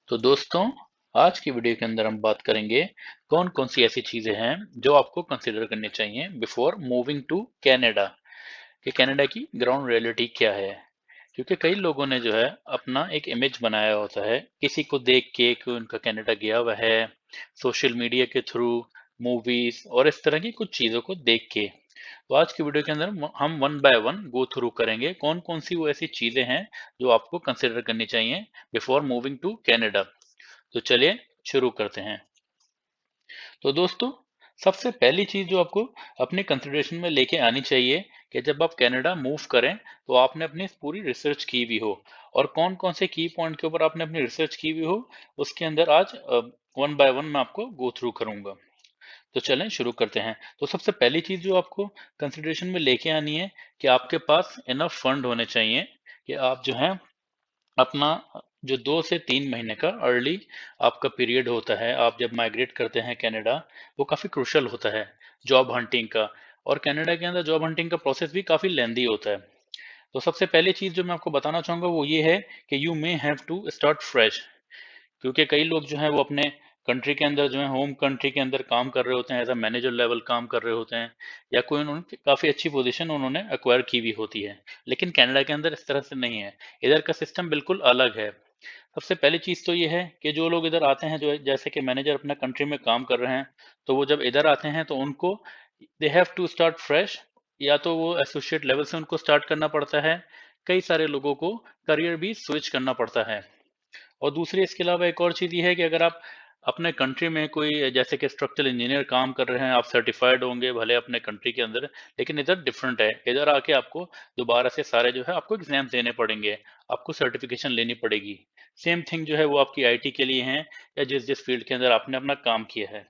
तो दोस्तों, आज की वीडियो के अंदर हम बात करेंगे कौन कौन सी ऐसी चीजें हैं जो आपको कंसिडर करनी चाहिए बिफोर मूविंग टू कनाडा। कि कनाडा की ग्राउंड रियलिटी क्या है। क्योंकि कई लोगों ने जो है अपना एक इमेज बनाया होता है किसी को देख के कि उनका कनाडा गया हुआ है, सोशल मीडिया के थ्रू, मूवीज और इस तरह की कुछ चीजों को देख के। तो आज की वीडियो के अंदर हम one by one go through करेंगे कौन कौन सी वो ऐसी चीजें हैं जो आपको कंसिडर करनी चाहिए बिफोर मूविंग टू कनाडा। तो चलिए शुरू करते हैं। तो दोस्तों, सबसे पहली चीज जो आपको अपने कंसिडरेशन में लेके आनी चाहिए कि जब आप कनाडा मूव करें तो आपने अपनी पूरी रिसर्च की भी हो। और कौन कौन से की पॉइंट के ऊपर आपने अपनी रिसर्च की भी हो, उसके अंदर आज वन बाय वन मैं आपको गो थ्रू करूंगा। तो चलें शुरू करते हैं। तो सबसे पहली चीज जो आपको कंसिडरेशन में लेके आनी है कि आपके पास इनफ फंड होने चाहिए कि आप जो है अपना जो 2 से 3 महीने का अर्ली आपका पीरियड होता है, आप जब माइग्रेट करते हैं कनाडा, वो काफ़ी क्रूशल होता है जॉब हंटिंग का। और कनाडा के अंदर जॉब हंटिंग का प्रोसेस भी काफ़ी लेंदी होता है। तो सबसे पहली चीज़ जो मैं आपको बताना चाहूँगा वो ये है कि you may have to start fresh. क्योंकि कई लोग जो हैं वो अपने कंट्री के अंदर जो है होम कंट्री के अंदर काम कर रहे होते हैं, एज अ मैनेजर लेवल काम कर रहे होते हैं, या कोई उन्होंने काफ़ी अच्छी पोजीशन उन्होंने एक्वायर की भी होती है। लेकिन कनाडा के अंदर इस तरह से नहीं है, इधर का सिस्टम बिल्कुल अलग है। सबसे पहली चीज़ तो ये है कि जो लोग इधर आते हैं, जो जैसे कि मैनेजर अपना कंट्री में काम कर रहे हैं, तो वो जब इधर आते हैं तो उनको they have to start fresh. या तो वो एसोसिएट लेवल से उनको स्टार्ट करना पड़ता है, कई सारे लोगों को करियर भी स्विच करना पड़ता है। और दूसरी इसके अलावा एक और चीज़ ये है कि अगर आप अपने कंट्री में कोई जैसे कि स्ट्रक्चरल इंजीनियर काम कर रहे हैं, आप सर्टिफाइड होंगे भले अपने कंट्री के अंदर, लेकिन इधर डिफरेंट है। इधर आके आपको दोबारा से सारे जो है आपको एग्जाम देने पड़ेंगे, आपको सर्टिफिकेशन लेनी पड़ेगी। सेम थिंग जो है वो आपकी आईटी के लिए है, या जिस जिस फील्ड के अंदर आपने अपना काम किया है।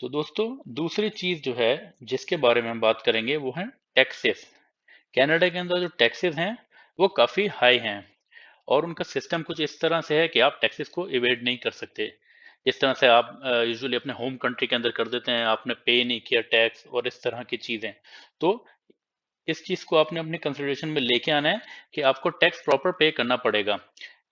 तो दोस्तों, दूसरी चीज़ जो है जिसके बारे में हम बात करेंगे वो है टैक्सेस। कनाडा के अंदर जो टैक्सेस हैं वो काफ़ी हाई हैं। और उनका सिस्टम कुछ इस तरह से है कि आप टैक्सेस को इवेड नहीं कर सकते। जिस तरह से आप यूजुअली अपने होम कंट्री के अंदर कर देते हैं, आपने पे नहीं किया टैक्स और इस तरह की चीज़ें। तो इस चीज़ को आपने अपने कंसिडरेशन में लेके आना है कि आपको टैक्स प्रॉपर पे करना पड़ेगा।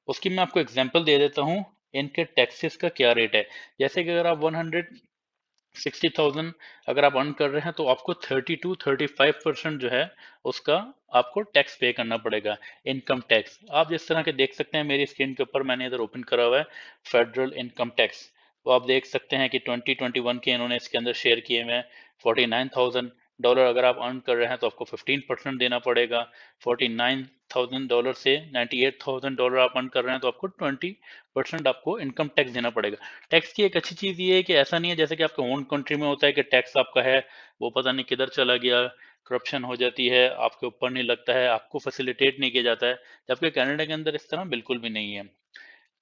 उसकी मैं आपको एग्जांपल दे देता हूँ, इनके टैक्सेस का क्या रेट है। जैसे कि अगर आप 160,000 अगर आप अर्न कर रहे हैं तो आपको 30 to 35% जो है उसका आपको टैक्स पे करना पड़ेगा, इनकम टैक्स। आप जिस तरह के देख सकते हैं मेरी स्क्रीन के ऊपर मैंने इधर ओपन करा हुआ है फेडरल इनकम टैक्स। तो आप देख सकते हैं कि 2021 के इन्होंने इसके अंदर शेयर किए हुए हैं। $49,000 अगर आप अर्न कर रहे हैं तो आपको 15% देना पड़ेगा। $49,000 से $98,000 आप अर्न कर रहे हैं तो आपको 20% आपको इनकम टैक्स देना पड़ेगा। टैक्स की एक अच्छी चीज़ ये है कि ऐसा नहीं है जैसे कि आपके ओन कंट्री में होता है कि टैक्स आपका है, वो पता नहीं किधर चला गया, करप्शन हो जाती है, आपके ऊपर नहीं लगता है, आपको फैसिलिटेट नहीं किया जाता है। जबकि कनाडा के अंदर इस तरह बिल्कुल भी नहीं है।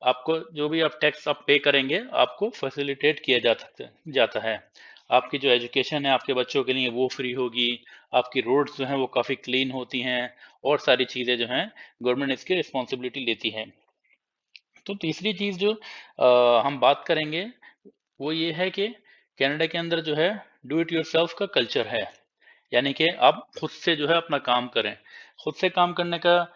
आपको जो भी आप टैक्स आप पे करेंगे, आपको फैसिलिटेट किया जाता है। आपकी जो एजुकेशन है आपके बच्चों के लिए वो फ्री होगी, आपकी रोड्स जो हैं वो काफ़ी क्लीन होती हैं, और सारी चीज़ें जो हैं गवर्नमेंट इसकी रिस्पॉन्सिबिलिटी लेती है। तो तीसरी चीज़ जो हम बात करेंगे वो ये है कि कनाडा के अंदर जो है डू इट योरसेल्फ का कल्चर है। यानी कि आप खुद से जो है अपना काम करें। खुद से काम करने का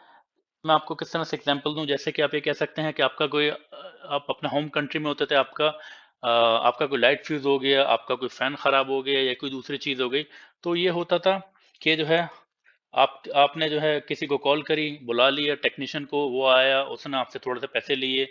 मैं आपको किस तरह से एग्जांपल दूं, जैसे कि आप ये कह सकते हैं कि आपका कोई आप अपने होम कंट्री में होते थे, आपका कोई लाइट फ्यूज हो गया, आपका कोई फैन खराब हो गया या कोई दूसरी चीज़ हो गई। तो ये होता था कि जो है आपने जो है किसी को कॉल करी, बुला लिया टेक्नीशियन को, वो आया, उसने आपसे थोड़े से पैसे लिए,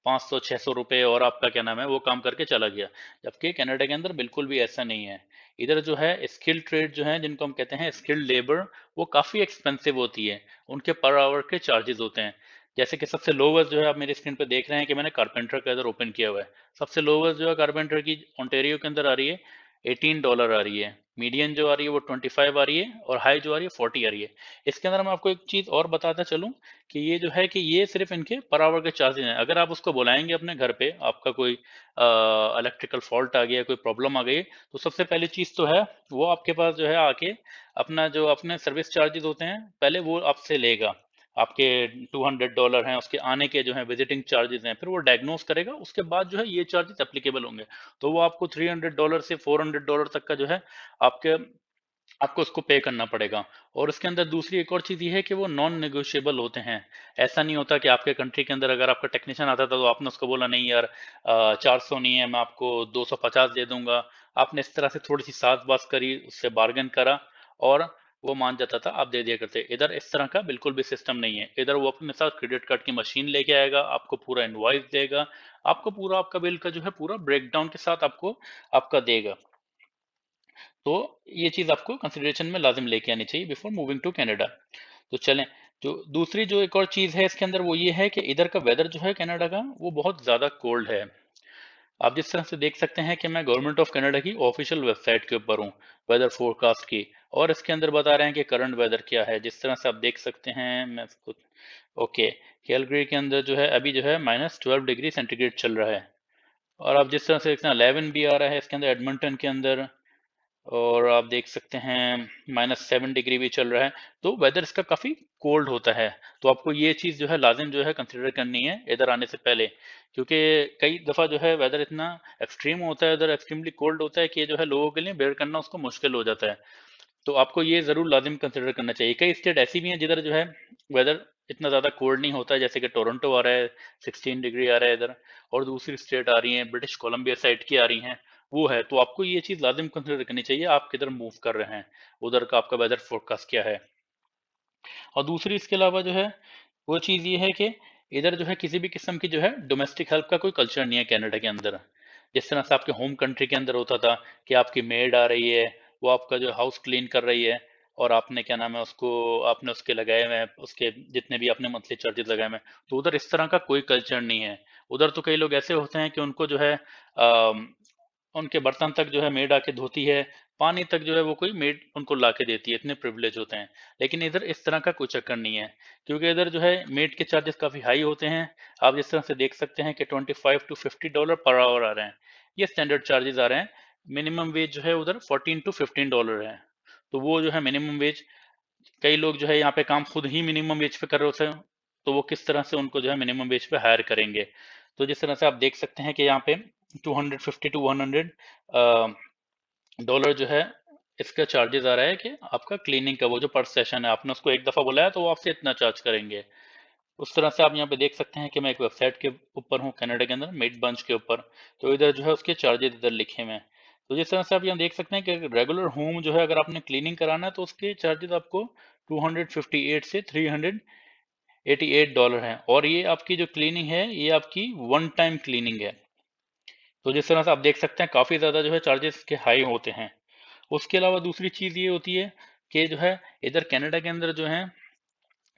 500-600 रुपए, और आपका क्या नाम है वो काम करके चला गया। जबकि कनाडा के अंदर बिल्कुल भी ऐसा नहीं है। इधर जो है स्किल ट्रेड जो है जिनको हम कहते हैं स्किल्ड लेबर, वो काफ़ी एक्सपेंसिव होती है। उनके पर आवर के चार्जेस होते हैं। जैसे कि सबसे लोवेस्ट जो है आप मेरी स्क्रीन पे देख रहे हैं कि मैंने कारपेंटर का इधर ओपन किया हुआ है। सबसे लोवेस्ट जो है कारपेंटर की ओंटेरियो के अंदर आ रही है, $18 आ रही है। मीडियन जो आ रही है वो 25 आ रही है, और हाई जो आ रही है 40 आ रही है। इसके अंदर मैं आपको एक चीज़ और बताता चलूँ कि ये जो है कि ये सिर्फ इनके पर आवर के चार्जेस हैं। अगर आप उसको बुलाएंगे अपने घर पे, आपका कोई इलेक्ट्रिकल फॉल्ट आ गया, कोई प्रॉब्लम आ गई, तो सबसे पहली चीज़ तो है वो आपके पास जो है आके अपना जो अपने सर्विस चार्जेस होते हैं पहले वो आपसे लेगा। आपके $200 हैं, उसके आने के जो है विजिटिंग चार्जेस हैं, फिर वो डायग्नोस करेगा, उसके बाद जो है ये चार्जेस एप्लीकेबल होंगे। तो वो आपको $300 से $400 तक का जो है आपके आपको उसको पे करना पड़ेगा। और उसके अंदर दूसरी एक और चीज़ ये है कि वो नॉन नेगोशिएबल होते हैं। ऐसा नहीं होता कि आपके कंट्री के अंदर अगर आपका टेक्नीशियन आता था तो आपने उसको बोला नहीं यार 400 नहीं है, मैं आपको 250 दे दूंगा। आपने इस तरह से थोड़ी सी साज-बाज करी, उससे बार्गेन करा और वो मान जाता था, आप दे दिया करते। इधर इस तरह का बिल्कुल भी सिस्टम नहीं है। इधर वो अपने साथ क्रेडिट कार्ड की मशीन लेके आएगा, आपको पूरा इनवॉइस देगा, आपको पूरा आपका बिल का जो है पूरा ब्रेकडाउन के साथ आपको आपका देगा। तो ये चीज़ आपको कंसिडरेशन में लाज़िम लेके आनी चाहिए बिफोर मूविंग टू कनाडा। तो चलें, जो दूसरी जो एक और चीज़ है इसके अंदर वो ये है कि इधर का वेदर जो है कनाडा का वो बहुत ज़्यादा कोल्ड है। आप जिस तरह से देख सकते हैं कि मैं गवर्नमेंट ऑफ कनाडा की ऑफिशियल वेबसाइट के ऊपर हूँ, वेदर फोरकास्ट की, और इसके अंदर बता रहे हैं कि करंट वेदर क्या है। जिस तरह से आप देख सकते हैं, मैं इसको ओके, कैलगरी के अंदर जो है अभी जो है -12 डिग्री सेंटीग्रेड चल रहा है। और आप जिस तरह से देखते हैं 11 भी आ रहा है इसके अंदर एडमंटन के अंदर, और आप देख सकते हैं -7 डिग्री भी चल रहा है। तो वेदर इसका काफ़ी कोल्ड होता है। तो आपको ये चीज़ जो है लाजिम जो है कंसिडर करनी है इधर आने से पहले, क्योंकि कई दफ़ा जो है वेदर इतना एक्सट्रीम होता है, इधर एक्सट्रीमली कोल्ड होता है कि जो है लोगों के लिए बेयर करना उसको मुश्किल हो जाता है। तो आपको ये ज़रूर लाज़िम कंसिडर करना चाहिए। कई स्टेट ऐसी भी हैं जिधर जो है वेदर इतना ज़्यादा कोल्ड नहीं होता है, जैसे कि टोरंटो आ रहा है, 16 डिग्री आ रहा है इधर, और दूसरी स्टेट आ रही हैं, ब्रिटिश कोलंबिया साइड की आ रही हैं, वो है। तो आपको ये चीज़ लाज़िम कंसिडर करनी चाहिए, आप किधर मूव कर रहे हैं, उधर का आपका वेदर फोरकास्ट क्या है। और दूसरी इसके अलावा जो है वो चीज़ ये है कि इधर जो है किसी भी किस्म की जो है डोमेस्टिक हेल्प का कोई कल्चर नहीं है कनाडा के अंदर। जिस तरह से आपके होम कंट्री के अंदर होता था कि आपकी मेड आ रही है, वो आपका जो हाउस क्लीन कर रही है, और आपने क्या नाम है उसको, आपने उसके लगाए हुए हैं, उसके जितने भी आपने मंथली चार्जेस लगाए हुए हैं। तो उधर इस तरह का कोई कल्चर नहीं है। उधर तो कई लोग ऐसे होते हैं कि उनको जो है उनके बर्तन तक जो है मेड आके धोती है, पानी तक जो है वो कोई मेड उनको ला के देती है, इतने प्रिविलेज होते हैं। लेकिन इधर इस तरह का कोई चक्कर नहीं है, क्योंकि इधर जो है मेड के चार्जेस काफ़ी हाई होते हैं। आप जिस तरह से देख सकते हैं कि 25 टू $50 पर आवर आ रहे हैं, ये स्टैंडर्ड चार्जेस आ रहे हैं। मिनिमम वेज जो है उधर 14 टू $15 है। तो वो जो है मिनिमम वेज, कई लोग जो है यहाँ पे काम खुद ही मिनिमम वेज पे कर रहे होते हैं, तो वो किस तरह से उनको जो है मिनिमम वेज पे हायर करेंगे। तो जिस तरह से आप देख सकते हैं कि यहाँ पे 250 टू 100 डॉलर जो है इसका चार्जेस आ रहा है कि आपका क्लीनिंग का वो जो पर सेशन है, आपने उसको एक दफ़ा बुलाया तो वो आपसे इतना चार्ज करेंगे। उस तरह से आप यहाँ पे देख सकते हैं कि मैं एक वेबसाइट के ऊपर हूँ कनाडा के अंदर, मेड बंच के ऊपर। तो इधर जो है उसके चार्जेस इधर लिखे हुए हैं। तो जिस तरह से आप यहाँ देख सकते हैं कि रेगुलर होम जो है अगर आपने क्लीनिंग कराना है तो उसके चार्जेस आपको 258 से $388 हैं, और ये आपकी जो क्लीनिंग है ये आपकी वन टाइम क्लीनिंग है। तो जिस तरह से आप देख सकते हैं काफ़ी ज़्यादा जो है चार्जेस के हाई होते हैं। उसके अलावा दूसरी चीज़ ये होती है कि जो है इधर कनाडा के अंदर जो है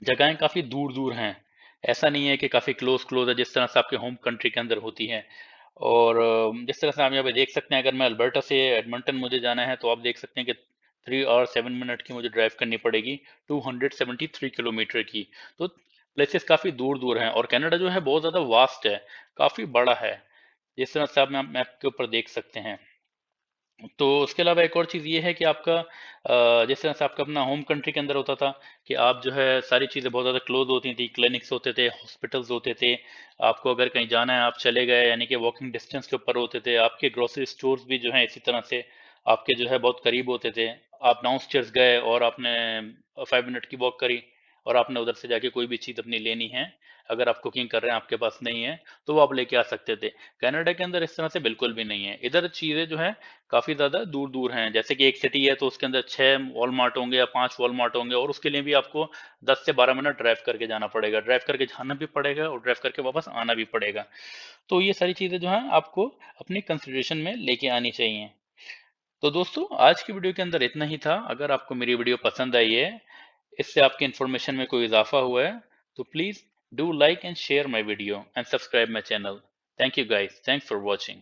जगहें काफ़ी दूर दूर हैं। ऐसा नहीं है कि काफ़ी क्लोज क्लोज है जिस तरह से आपके होम कंट्री के अंदर होती है। और जिस तरह से आप यहाँ पे देख सकते हैं, अगर मैं अल्बर्टा से एडमंटन मुझे जाना है तो आप देख सकते हैं कि 3 और 7 मिनट की मुझे ड्राइव करनी पड़ेगी, 273 किलोमीटर की। तो प्लेसेस काफ़ी दूर दूर हैं, और कनाडा जो है बहुत ज़्यादा वास्ट है, काफ़ी बड़ा है, जिस तरह से आप मैप के ऊपर देख सकते हैं। तो उसके अलावा एक और चीज़ ये है कि आपका जिस तरह से आपका अपना होम कंट्री के अंदर होता था कि आप जो है सारी चीज़ें बहुत ज़्यादा क्लोज होती थी, क्लिनिक्स होते थे, हॉस्पिटल्स होते थे। आपको अगर कहीं जाना है आप चले गए, यानी कि वॉकिंग डिस्टेंस के ऊपर होते थे। आपके ग्रोसरी स्टोर्स भी जो हैं इसी तरह से आपके जो है बहुत करीब होते थे। आप डाउनस्टेयर्स गए और आपने 5 मिनट की वॉक करी, और आपने उधर से जाके कोई भी चीज़ अपनी लेनी है, अगर आप कुकिंग कर रहे हैं आपके पास नहीं है, तो वो आप लेके आ सकते थे। कनाडा के अंदर इस तरह से बिल्कुल भी नहीं है। इधर चीज़ें जो है काफ़ी ज़्यादा दूर-दूर हैं। जैसे कि एक सिटी है तो उसके अंदर 6 वॉलमार्ट होंगे या 5 वॉलमार्ट होंगे, और उसके लिए भी आपको 10 से 12 मिनट ड्राइव करके जाना पड़ेगा। ड्राइव करके जाना भी पड़ेगा और ड्राइव करके वापस आना भी पड़ेगा। तो ये सारी चीज़ें जो हैं आपको अपनी कंसिडरेशन में लेके आनी चाहिए। तो दोस्तों, आज की वीडियो के अंदर इतना ही था। अगर आपको मेरी वीडियो पसंद आई है, इससे आपकी इन्फॉर्मेशन में कोई इज़ाफ़ा हुआ है, तो please do like and share my video and subscribe my channel. Thank you guys. Thanks for watching.